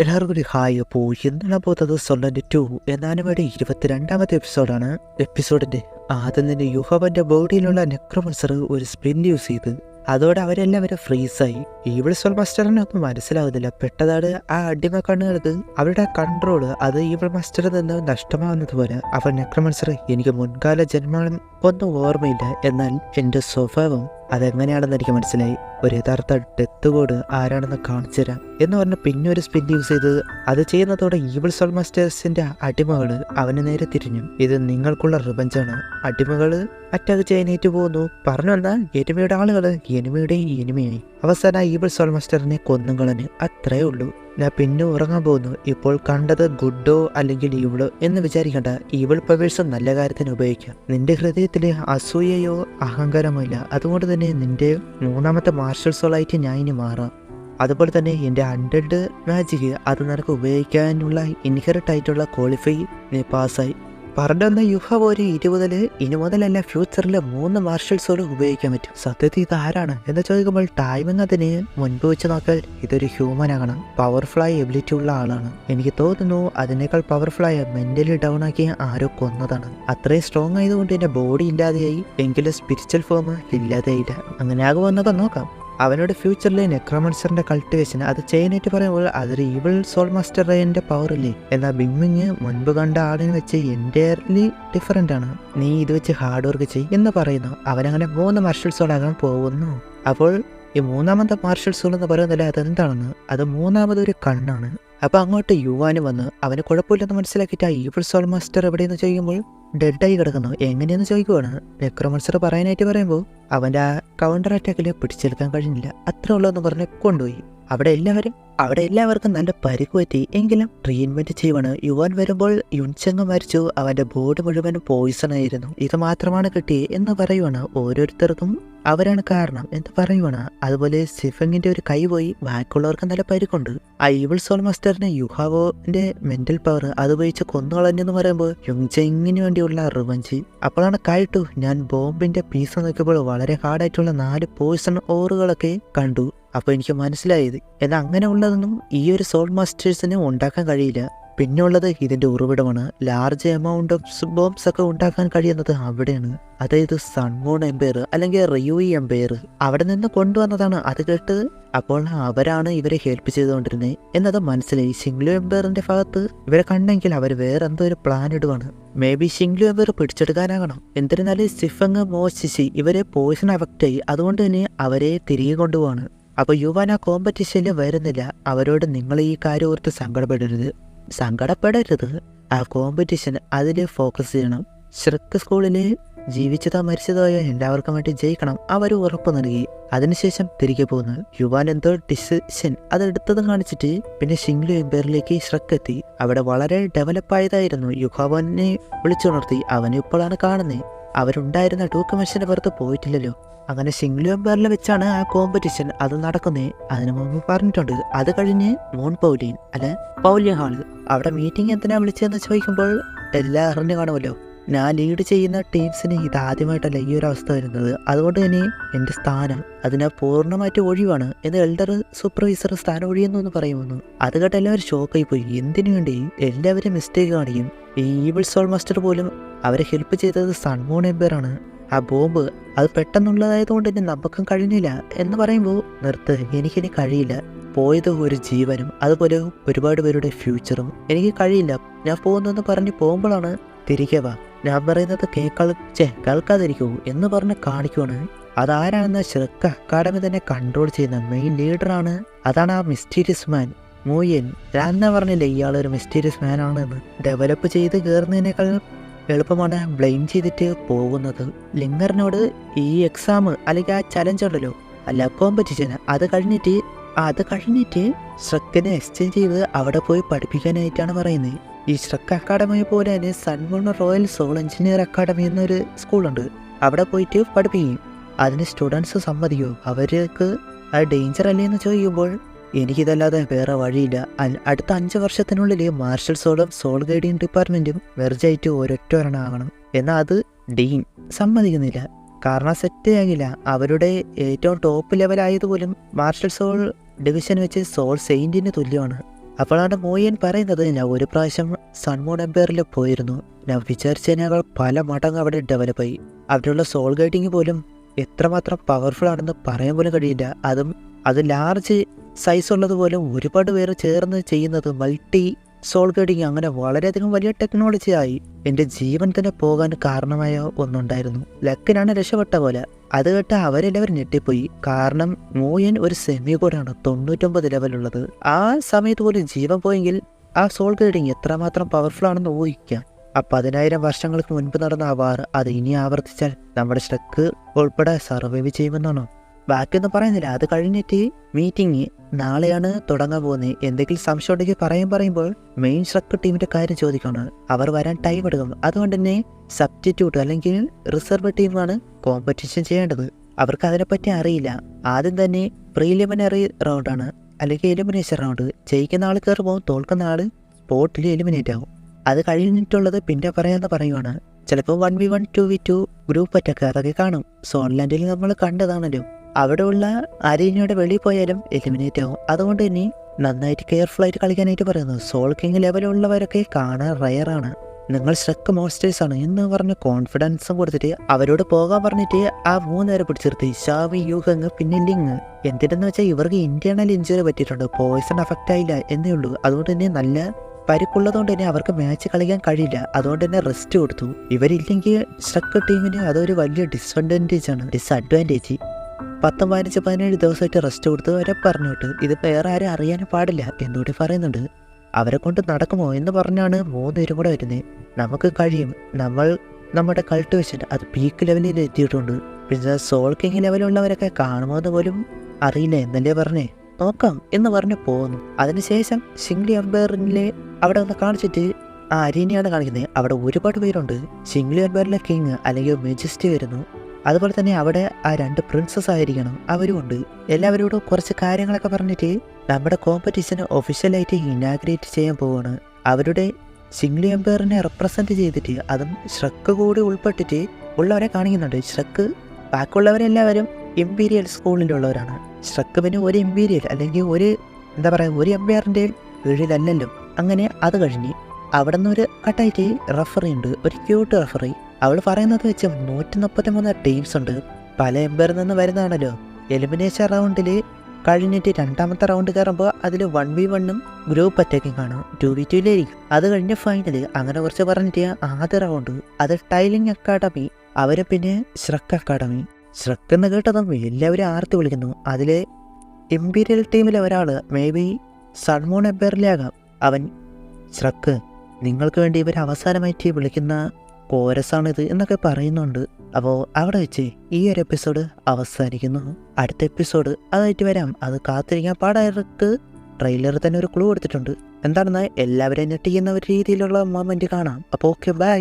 എല്ലാവർക്കും ഒരു ഹായ്. അപ്പോൾ എന്താണ് പോകുന്നത് സൊല്ലൻ്റ് 2 എന്ന ആനിമയുടെ 22ാമത്തെ എപ്പിസോഡാണ്. എപ്പിസോഡിൻ്റെ ആദ്യം തന്നെ യുഹോവൻ്റെ ബോഡിയിലുള്ള നെക്രോമൻസർ ഒരു സ്പിൻ യൂസ് ചെയ്ത് അതോടെ അവരെല്ലാവരും ഫ്രീസായി. ഈവിൾ സോൾ മാസ്റ്ററിനെ ഒന്നും മനസ്സിലാവുന്നില്ല. പെട്ടതാണ് ആ അടിമ കണ്ണുകൾക്ക് അവരുടെ കൺട്രോൾ അത് ഈവിൾ മാസ്റ്ററിൽ നിന്ന് നഷ്ടമാവുന്നത് പോലെ. അവൻ നെക്രോമൻസർ, എനിക്ക് മുൻകാല ജന്മം ഒന്നും ഓർമ്മയില്ല, എന്നാൽ എൻ്റെ സ്വഭാവം അതെങ്ങനെയാണെന്ന് എനിക്ക് മനസ്സിലായി. ഒരു യഥാർത്ഥ ഡെത്ത് കോഡ് ആരാണെന്ന് കാണിച്ചു തരാം എന്ന് പറഞ്ഞ് പിന്നെ ഒരു സ്പിൻ യൂസ് ചെയ്ത് അത് ചെയ്യുന്നതോടെ ഈവിൾ സോൾ മാസ്റ്റേഴ്സിന്റെ അടിമകൾ അവന് നേരെ തിരിഞ്ഞു. ഇത് നിങ്ങൾക്കുള്ള റിവഞ്ചാണ്. അടിമകൾ അറ്റാക്ക് ചെയ്യാനേറ്റ് പോകുന്നു. പറഞ്ഞു വന്ന എനിമിയുടെ ആളുകൾ എനിമിയുടെ എനിമിയായി. അവസാനം ഈവിൾ സോൾ മാസ്റ്ററിനെ കൊന്നും കളഞ്ഞ്. അത്രേ ഉള്ളൂ. ഞാൻ പിന്നെ ഉറങ്ങാൻ പോകുന്നു. ഇപ്പോൾ കണ്ടത് ഗുഡോ അല്ലെങ്കിൽ ഈവിളോ എന്ന് വിചാരിക്കണ്ട. ഈവിൾ പവേഴ്സ് നല്ല കാര്യത്തിന് ഉപയോഗിക്കാം. നിന്റെ ഹൃദയത്തിൽ അസൂയയോ അഹങ്കാരമോ ഇല്ല. അതുകൊണ്ട് തന്നെ നിന്റെ മൂന്നാമത്തെ മാർഷൽ സോളായിട്ട് ഞാൻ ഇനി മാറാം. അതുപോലെ തന്നെ എൻ്റെ അൺഡെഡ് മാജിക് അത് നിനക്ക് ഉപയോഗിക്കാനുള്ള ഇൻഹെറിറ്റ് ആയിട്ടുള്ള ക്വാളിഫൈ നീ പാസ്സായി. പറഞ്ഞ യുഹവ് ഒരു 20 ഇനി മുതലല്ല ഫ്യൂച്ചറിൽ 3 മാർഷൽ സോൾ ഉപയോഗിക്കാൻ പറ്റും. സത്യത്തിൽ ഇത് ആരാണ് എന്ന് ചോദിക്കുമ്പോൾ ടൈമിങ് അതിന് മുൻപ് വെച്ച് നോക്കിയാൽ ഇതൊരു ഹ്യൂമൻ ആകണം. പവർഫുള്ളായ എബിലിറ്റി ഉള്ള ആളാണ്. എനിക്ക് തോന്നുന്നു അതിനേക്കാൾ പവർഫുള്ളായ മെന്റലി ഡൗൺ ആക്കി ആരോ കൊന്നതാണ്. അത്രയും സ്ട്രോങ് ആയതുകൊണ്ട് എൻ്റെ ബോഡി ഇല്ലാതെയായി, എങ്കിലും സ്പിരിച്വൽ ഫോം ഇല്ലാതെയില്ല. അങ്ങനെ ആകുമെന്നൊക്കെ നോക്കാം. അവനോട് ഫ്യൂച്ചറിലെ നെക്രോമൻസറിന്റെ കൾട്ടിവേഷൻ അത് ചെയ്യാനായിട്ട് പറയുമ്പോൾ അതൊരു ഈവിൾ സോൾ മാസ്റ്ററിന്റെ പവർ അല്ലേ. എന്നാൽ ബിങ്മിങ് മുൻപ് കണ്ട ആളിനെ വെച്ച് എൻറ്റയർലി ഡിഫറെന്റ് ആണ്. നീ ഇത് വെച്ച് ഹാർഡ് വർക്ക് ചെയ് എന്ന് പറയുന്നു. അവനങ്ങനെ 3 മാർഷൽ സോൾ ആകാൻ പോകുന്നു. അപ്പോൾ ഈ മൂന്നാമത്തെ മാർഷൽ സോൾ എന്ന് പറയുന്നില്ല അതെന്താണെന്ന്. അത് മൂന്നാമതൊരു കണ്ണാണ്. അപ്പൊ അങ്ങോട്ട് യുവാന് വന്ന് അവന് കുഴപ്പമില്ലെന്ന് മനസ്സിലാക്കിയിട്ട് ആ ഈവിൾ സോൾ മാസ്റ്റർ എവിടെയെന്ന് ചോദിക്കുമ്പോൾ ഡെഡായി കിടക്കുന്നു. എങ്ങനെയെന്ന് ചോദിക്കുവാണ്. നെക്രോമൻസർ പറയാനായിട്ട് പറയുമ്പോൾ അവൻ്റെ ആ കൗണ്ടർ അറ്റാക്കിൽ പിടിച്ചെടുക്കാൻ കഴിഞ്ഞില്ല. അത്ര ഉള്ളതെന്ന് പറഞ്ഞ് കൊണ്ടുപോയി. അവിടെ എല്ലാവർക്കും നല്ല പരിക്ക് പറ്റി. എങ്കിലും ട്രീറ്റ്മെന്റ് ചെയ്യുവാണ്. യുവാൻ വരുമ്പോൾ യുൻചെങ് മരിച്ചു. അവന്റെ ബോഡി മുഴുവൻ പോയിസൺ ആയിരുന്നു. ഇത് മാത്രമാണ് കിട്ടി എന്ന് പറയുവാണ്. ഓരോരുത്തർക്കും അവരാണ് കാരണം എന്ന് പറയുവാണ്. അതുപോലെ സിഫങ്ങിന്റെ ഒരു കൈ പോയി. ബാക്കിയുള്ളവർക്ക് നല്ല പരിക്കുണ്ട്. ആ ഈവിൾ സോൾ മാസ്റ്ററിന് യുഹാവോന്റെ മെന്റൽ പവർ അത് ഉപയോഗിച്ച് കൊന്നുകളഞ്ഞെന്ന് പറയുമ്പോൾ യുൻചെങ്ങിന് വേണ്ടിയുള്ള റിവഞ്ച്. അപ്പോഴാണ് കായിട്ടു ഞാൻ ബോംബിന്റെ പീസ് നോക്കിയപ്പോൾ വളരെ ഹാർഡായിട്ടുള്ള 4 പോയിസൺ ഓറുകളൊക്കെ കണ്ടു. അപ്പോൾ എനിക്ക് മനസ്സിലായത് എന്നാൽ അങ്ങനെ ഉള്ളതൊന്നും ഈ ഒരു സോൾ മാസ്റ്റേഴ്സിന് ഉണ്ടാക്കാൻ കഴിയില്ല. പിന്നെ ഉള്ളത് ഇതിന്റെ ഉറവിടമാണ്. ലാർജ് എമൗണ്ട് ഓഫ് ബോംബ്സ് ഒക്കെ ഉണ്ടാക്കാൻ കഴിയുന്നത് അവിടെയാണ്. അതായത് സൺമൂൺ എംപയർ അല്ലെങ്കിൽ റിയൂയി എംപയർ അവിടെ നിന്ന് കൊണ്ടുവന്നതാണ്. അത് കേട്ട് അപ്പോൾ അവരാണ് ഇവരെ ഹെൽപ്പ് ചെയ്തുകൊണ്ടിരുന്നത് എന്നത് മനസ്സിലായി. ഷിങ്ലു എംപയറിന്റെ ഭാഗത്ത് ഇവരെ കണ്ടെങ്കിൽ അവർ വേറെ എന്തോ ഒരു പ്ലാൻ ഇടുവാണ്. മേ ബി ഷിങ്ലു എംപയർ പിടിച്ചെടുക്കാനാകണം. എന്നിരുന്നാലും സിഫങ് മോശിശി ഇവരെ പോയിസൺ അഫക്റ്റ് ആയി. അതുകൊണ്ട് തന്നെ അവരെ തിരികെ കൊണ്ടുപോവാണ്. അപ്പോൾ യുവാൻ ആ കോമ്പറ്റീഷനിൽ വരുന്നില്ല. അവരോട് നിങ്ങൾ ഈ കാര്യം ഓർത്ത് സങ്കടപ്പെടരുത്. ആ കോമ്പറ്റീഷൻ അതിൽ ഫോക്കസ് ചെയ്യണം. ഷ്രെക്ക് സ്കൂളിൽ ജീവിച്ചതോ മരിച്ചതോ എല്ലാവർക്കും വേണ്ടി ജയിക്കണം. അവർ ഉറപ്പ് നൽകി. അതിനുശേഷം തിരികെ പോകുന്നു. യുവാൻ എന്തോ ഡിസിഷൻ അതെടുത്തതും കാണിച്ചിട്ട് പിന്നെ ഷിങ്ലു എംപയറിലേക്ക് ഷ്രെക്ക് എത്തി. അവിടെ വളരെ ഡെവലപ്പായതായിരുന്നു. യുഹാവനെ വിളിച്ചുണർത്തി. അവനെ ഇപ്പോഴാണ് കാണുന്നത്. അവരുണ്ടായിരുന്ന ഡോക്യുമെന്റ്സിന് പുറത്ത് പോയിട്ടില്ലല്ലോ. അങ്ങനെ ഷിങ്ലു എംപയറിൽ വെച്ചാണ് ആ കോമ്പറ്റീഷൻ അത് നടക്കുന്നത്. അതിനു മുമ്പ് പറഞ്ഞിട്ടുണ്ട്. അത് കഴിഞ്ഞ് മോൺ പൗലിയൻ ഹാള് അവിടെ മീറ്റിംഗ് എന്തിനാ വിളിച്ചതെന്ന് ചോദിക്കുമ്പോൾ എല്ലാം അറിഞ്ഞു കാണുമല്ലോ. ഞാൻ ലീഡ് ചെയ്യുന്ന ടീംസിന് ഇതാദ്യമായിട്ടല്ല ഈ ഒരു അവസ്ഥ വരുന്നത്. അതുകൊണ്ട് തന്നെ എൻ്റെ സ്ഥാനം അതിനെ പൂർണ്ണമായിട്ട് ഒഴിവാണ് എന്ന് എൽഡർ സൂപ്പർവൈസർ സ്ഥാനം ഒഴിയുന്നു പറയുമെന്ന്. അത് കേട്ട് എല്ലാവരും ഷോക്കായി പോയി. എന്തിനു വേണ്ടി എല്ലാവരും മിസ്റ്റേക്ക് കാണിക്കും. ഈ ഈവിൾ സോൾ മാസ്റ്റർ പോലും അവരെ ഹെൽപ്പ് ചെയ്തത് സൺമൂൺ എംപയറാണ്. ആ ബോംബ് അത് പെട്ടെന്നുള്ളതായതുകൊണ്ട് തന്നെ നമുക്കും കഴിഞ്ഞില്ല എന്ന് പറയുമ്പോൾ നിർത്ത്, എനിക്കിനി കഴിയില്ല. പോയത് ഒരു ജീവനും അതുപോലെ ഒരുപാട് പേരുടെ ഫ്യൂച്ചറും. എനിക്ക് കഴിയില്ല, ഞാൻ പോകുന്നെന്ന് പറഞ്ഞ് പോകുമ്പോഴാണ് തിരികെ വാ, ഞാൻ പറയുന്നത് കേൾക്കാതിരിക്കൂ എന്ന് പറഞ്ഞ് കാണിക്കുവാണ്. അതാരാണെന്ന് ഷ്രെക്ക് അക്കാഡമി തന്നെ കൺട്രോൾ ചെയ്യുന്ന മെയിൻ ലീഡറാണ്. അതാണ് ആ മിസ്റ്റീരിയസ് മാൻ മൂയൻ. ഞാൻ എന്നാ പറഞ്ഞില്ലേ ഇയാളൊരു മിസ്റ്റീരിയസ് മാൻ ആണെന്ന്. ഡെവലപ്പ് ചെയ്ത് കയറുന്നതിനേക്കാൾ എളുപ്പമാണ് ബ്ലെയിം ചെയ്തിട്ട് പോകുന്നത്. ലിംഗറിനോട് ഈ എക്സാം അല്ലെങ്കിൽ ആ ചലഞ്ച് ഉണ്ടല്ലോ, അല്ല കോമ്പറ്റീഷൻ, അത് കഴിഞ്ഞിട്ട് ഷ്രെക്കിനെ എക്സ്ചേഞ്ച് ചെയ്ത് അവിടെ പോയി പഠിപ്പിക്കാനായിട്ടാണ് പറയുന്നത്. ഈ ഷ്രെക്ക് അക്കാഡമി പോലെ തന്നെ sun moon royal soul engineer academy എന്നൊരു സ്കൂളുണ്ട്. അവിടെ പോയിട്ട് പഠിപ്പിക്കും. അതിന് സ്റ്റുഡൻസ് സമ്മതിക്കോ? അവർക്ക് അത് ഡേഞ്ചർ അല്ലേ എന്ന് ചോദിക്കുമ്പോൾ എനിക്കിതല്ലാതെ വേറെ വഴിയില്ല. അടുത്ത 5 വർഷത്തിനുള്ളിൽ മാർഷൽ സോളും സോൾ ഗൈഡിങ് ഡിപ്പാർട്ട്മെന്റും മെർജായിട്ട് ഒരൊറ്റ ആകണം. എന്നാൽ അത് ഡീൻ സമ്മതിക്കുന്നില്ല. കാരണം സെറ്റ് ആകില്ല. അവരുടെ ഏറ്റവും ടോപ്പ് ലെവലായതുപോലും മാർഷൽ സോൾ ഡിവിഷൻ വെച്ച് സോൾ സെയിന്റിന് തുല്യമാണ്. അപ്പോഴാണ് മോയൻ പറയുന്നത്, ഞാൻ ഒരു പ്രാവശ്യം സൺമൂൺ എംപയറിൽ പോയിരുന്നു. ഞാൻ വിചാരിച്ചതിനേക്കാൾ പല മടങ്ങ് അവിടെ ഡെവലപ്പായി. അവിടെയുള്ള സോൾ ഗൈഡിങ് പോലും എത്രമാത്രം പവർഫുൾ ആണെന്ന് പറയാൻ പോലും കഴിയില്ല. അത് ലാർജ് സൈസ് ഉള്ളതുപോലും ഒരുപാട് പേര് ചേർന്ന് ചെയ്യുന്നത് മൾട്ടി സോൾ ഗൈഡിങ്, അങ്ങനെ വളരെയധികം വലിയ ടെക്നോളജി ആയി. എൻ്റെ ജീവൻ തന്നെ പോകാൻ കാരണമായ ഒന്നുണ്ടായിരുന്നു. ലക്കിനാണ് രക്ഷപ്പെട്ട പോലെ. അത് കേട്ട് അവരെല്ലാവരും ഞെട്ടിപ്പോയി. കാരണം മോയൻ ഒരു സെമി കോഡാണ് 99 ലെവലുള്ളത്. ആ സമയത്ത് പോലും ജീവൻ പോയെങ്കിൽ ആ സോൾ ഗൈഡിങ് എത്രമാത്രം പവർഫുൾ ആണെന്ന് ഊഹിക്കാം. 10,000 വർഷങ്ങൾക്ക് മുൻപ് നടന്ന ആ വാർ അത് ഇനി ആവർത്തിച്ചാൽ നമ്മുടെ ഷ്രക്ക് ഉൾപ്പെടെ സർവൈവ് ചെയ്യുമെന്നാണോ? ബാക്കിയൊന്നും പറയുന്നില്ല. അത് കഴിഞ്ഞിട്ട് മീറ്റിംഗ് നാളെയാണ് തുടങ്ങാൻ പോകുന്നത്. എന്തെങ്കിലും സംശയം ഉണ്ടെങ്കിൽ പറയുമ്പോൾ മെയിൻ ഷ്രക്ക് ടീമിന്റെ കാര്യം ചോദിക്കണം. അവർ വരാൻ ടൈം എടുക്കും. അതുകൊണ്ട് തന്നെ സബ്സ്റ്റിറ്റ്യൂട്ട് അല്ലെങ്കിൽ റിസർവ് ടീമാണ് കോമ്പറ്റീഷൻ ചെയ്യേണ്ടത്. അവർക്ക് അതിനെപ്പറ്റി അറിയില്ല. ആദ്യം തന്നെ പ്രീലിമിനറി റൗണ്ടാണ് അല്ലെങ്കിൽ എലിമിനേഷൻ റൗണ്ട്. ജയിക്കുന്ന ആൾ കയറി പോകും, തോൽക്കുന്ന ആൾ സ്പോട്ടിൽ എലിമിനേറ്റ് ആകും. അത് കഴിഞ്ഞിട്ടുള്ളത് പിന്നെ പറയാമെന്ന് പറയുവാണ്. ചിലപ്പോൾ 1v1 2v2 ഗ്രൂപ്പ് അറ്റാക്ക് അതൊക്കെ കാണും. സോൺലാൻഡിൽ നമ്മൾ കണ്ടതാണല്ലോ. അവിടെയുള്ള അരീനയുടെ വെളിയിൽ പോയാലും എലിമിനേറ്റ് ആകും. അതുകൊണ്ട് തന്നെ നന്നായിട്ട് കെയർഫുൾ ആയിട്ട് കളിക്കാനായിട്ട് പറയുന്നു. സോൾ കിങ് ലെവലുള്ളവരൊക്കെ കാണാൻ റയറാണ്. നിങ്ങൾ ഷ്രക്ക് മോൺസ്റ്റേഴ്സാണ് എന്ന് പറഞ്ഞ് കോൺഫിഡൻസും കൊടുത്തിട്ട് അവരോട് പോകാൻ പറഞ്ഞിട്ട് ആ 3 പേരെ പിടിച്ചിർത്തി. ഷാവി, യൂഹങ് പിന്നെ ലിങ്. എന്തിനെന്ന് വെച്ചാൽ ഇവർക്ക് ഇന്റേണൽ ഇഞ്ചുറി പറ്റിയിട്ടുണ്ട്. പോയിസൺ അഫക്റ്റ് ആയില്ല എന്നേ ഉള്ളൂ. അതുകൊണ്ട് തന്നെ നല്ല പരിക്കുള്ളതുകൊണ്ട് തന്നെ അവർക്ക് മാച്ച് കളിക്കാൻ കഴിയില്ല. അതുകൊണ്ട് തന്നെ റെസ്റ്റ് കൊടുത്തു. ഇവരില്ലെങ്കിൽ ഷ്രക്ക് ടീമിന് അതൊരു വലിയ ഡിസ്അഡ്വാൻറ്റേജ്. 10, 15, 17 ദിവസമായിട്ട് റെസ്റ്റ് കൊടുത്ത് അവരെ പറഞ്ഞു വിട്ട്. ഇത് വേറെ ആരും അറിയാനും പാടില്ല എന്നുകൂടി പറയുന്നുണ്ട്. അവരെ കൊണ്ട് നടക്കുമോ എന്ന് പറഞ്ഞാണ് 3 പേരും കൂടെ വരുന്നത്. നമുക്ക് കഴിയും, നമ്മൾ നമ്മുടെ കൾട്ടിവേഷൻ അത് പീക്ക് ലെവലിൽ എത്തിയിട്ടുണ്ട്. പിന്നെ സോൾ കിങ് ലെവലുള്ളവരൊക്കെ കാണുമോ എന്ന് പോലും അറിയില്ല എന്നല്ലേ പറഞ്ഞേ. നോക്കാം എന്ന് പറഞ്ഞ് പോകുന്നു. അതിനുശേഷം ഷിംഗ്ലി എംപയറിലെ അവിടെ ഒന്ന് കാണിച്ചിട്ട് ആ അരീനയാണ് കാണിക്കുന്നത്. അവിടെ ഒരുപാട് പേരുണ്ട്. ഷിംഗ്ലി എംപയറിലെ കിങ് അല്ലെങ്കിൽ മെജസ്റ്റി വരുന്നു. അതുപോലെ തന്നെ അവിടെ ആ 2 പ്രിൻസസ് ആയിരിക്കണം, അവരും ഉണ്ട്. എല്ലാവരോടും കുറച്ച് കാര്യങ്ങളൊക്കെ പറഞ്ഞിട്ട് നമ്മുടെ കോമ്പറ്റീഷന് ഒഫീഷ്യലായിട്ട് ഇനാഗ്രേറ്റ് ചെയ്യാൻ പോവുകയാണ്. അവരുടെ ഷിംഗ്ലി എംപയറിനെ റെപ്രസെൻറ്റ് ചെയ്തിട്ട് അതും ഷ്രക്ക് കൂടി ഉൾപ്പെട്ടിട്ട് ഉള്ളവരെ കാണിക്കുന്നുണ്ട്. ഷ്രക്ക് ബാക്കിയുള്ളവരെല്ലാവരും ഇമ്പീരിയൽ സ്കൂളിലുള്ളവരാണ്. ഷ്രക്ക് പിന്നെ ഒരു ഇമ്പീരിയൽ അല്ലെങ്കിൽ ഒരു എംപയറിൻ്റെ കീഴിലല്ലല്ലോ. അങ്ങനെ അത് കഴിഞ്ഞ് അവിടെ നിന്ന് ഒരു കട്ടായിട്ട് റഫറി ഉണ്ട്, ഒരു ക്യൂട്ട് റഫറി. അവൾ പറയുന്നത് വെച്ച് 133 ടീംസ് ഉണ്ട്. പല എംപയറിൽ നിന്ന് വരുന്നതാണല്ലോ. എലിമിനേഷൻ റൗണ്ടിൽ കഴിഞ്ഞിട്ട് 2ാമത്തെ റൗണ്ട് കയറുമ്പോൾ അതിൽ 1v1 ഗ്രൂപ്പ് അറ്റാക്കിങ് കാണും, 2v2യിലായിരിക്കും. അത് കഴിഞ്ഞ് ഫൈനൽ. അങ്ങനെ കുറച്ച് പറഞ്ഞിട്ട് ആദ്യ റൗണ്ട് അത് ടൈലിംഗ് അക്കാഡമി, അവരെ പിന്നെ ഷ്രക്ക് അക്കാഡമി. ഷ്രക്ക് എന്ന് കേട്ടതും എല്ലാവരും ആർത്തി വിളിക്കുന്നു. അതിൽ ഇമ്പീരിയൽ ടീമിലെ ഒരാൾ മേ ബി സൺമൂൺ എംപയറിലാകാം. അവൻ ഷ്രക്ക്, നിങ്ങൾക്ക് വേണ്ടി ഇവർ അവസാനമായിട്ട് വിളിക്കുന്ന കോരസാണിത് എന്നൊക്കെ പറയുന്നുണ്ട്. അപ്പോൾ അവിടെ വെച്ച് ഈ ഒരു എപ്പിസോഡ് അവസാനിക്കുന്നു. അടുത്ത എപ്പിസോഡ് അതായിട്ട് വരാം. അത് കാത്തിരിക്കാൻ പാടായവർക്ക് ട്രെയിലർ തന്നെ ഒരു ക്ലൂ കൊടുത്തിട്ടുണ്ട്. എന്താണെന്ന് എല്ലാവരെയും ഞെട്ടിക്കുന്ന ഒരു രീതിയിലുള്ള മൊമെന്റ് കാണാം. അപ്പോൾ ഓക്കെ, ബൈ.